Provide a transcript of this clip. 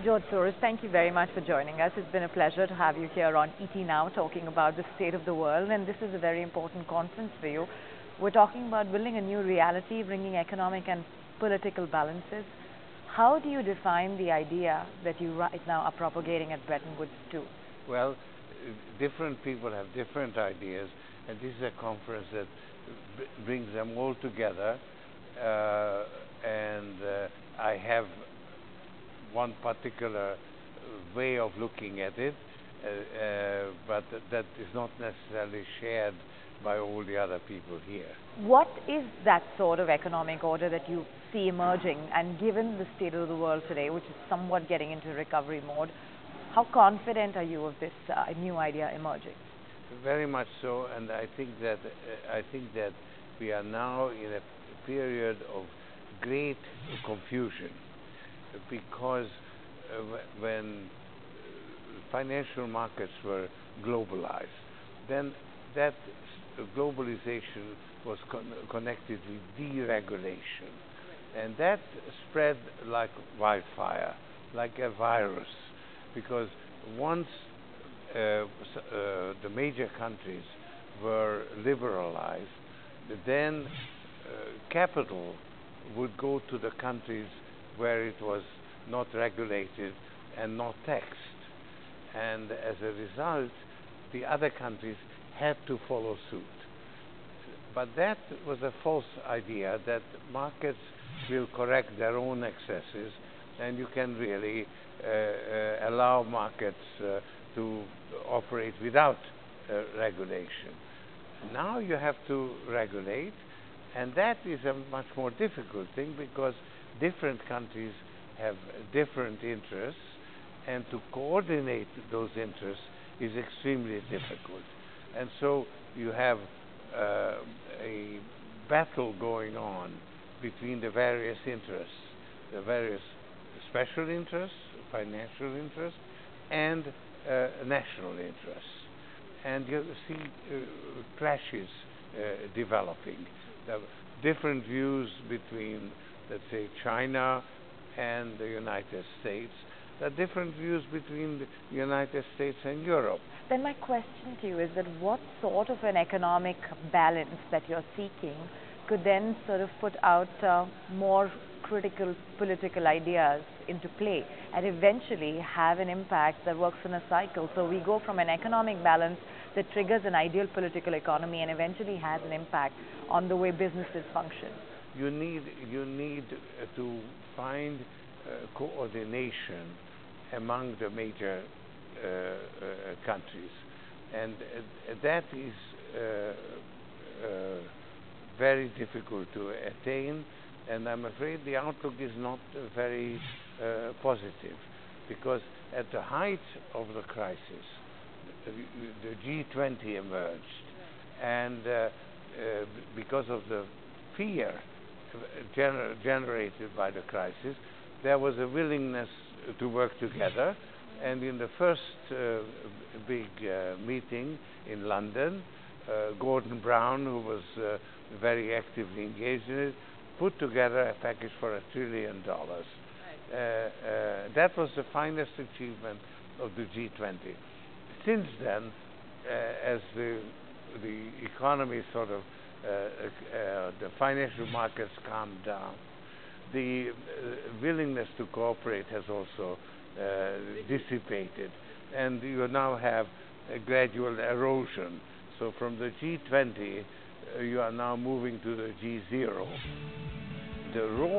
George Soros, thank you very much for joining us. It's been a pleasure to have you here on ET Now talking about the state of the world, and this is a very important conference for you. We're talking about building a new reality, bringing economic and political balances. How do you define the idea that you right now are propagating at Bretton Woods 2? Well, different people have different ideas, and this is a conference that brings them all together, and I have one particular way of looking at it, but that is not necessarily shared by all the other people here. What is that sort of economic order that you see emerging, and given the state of the world today, which is somewhat getting into recovery mode, how confident are you of this new idea emerging? Very much so, and I think that we are now in a period of great confusion, because when financial markets were globalized, then that globalization was connected with deregulation, and that spread like wildfire, like a virus, because once the major countries were liberalized, then capital would go to the countries where it was not regulated and not taxed, and as a result the other countries had to follow suit. But that was a false idea, that markets will correct their own excesses, and you can really allow markets to operate without regulation. Now you have to regulate, and that is a much more difficult thing, because different countries have different interests, and to coordinate those interests is extremely difficult. And so you have a battle going on between the various interests, the various special interests, financial interests, and national interests. And you see clashes developing. There are different views between, let's say, China and the United States. There are different views between the United States and Europe. Then my question to you is that what sort of an economic balance that you're seeking could then sort of put out more critical political ideas into play and eventually have an impact that works in a cycle? So we go from an economic balance that triggers an ideal political economy and eventually has an impact on the way businesses function. You need to find coordination among the major countries, and that is very difficult to attain, and I'm afraid the outlook is not very positive, because at the height of the crisis the G20 emerged, and because of the fear generated by the crisis, there was a willingness to work together. And in the first big meeting in London, Gordon Brown, who was very actively engaged in it, put together a package for $1 trillion. That was the finest achievement of the G20. Since then, as the economy sort of the financial markets calmed down, the willingness to cooperate has also dissipated, and you now have a gradual erosion. So from the G20 you are now moving to the G0. The role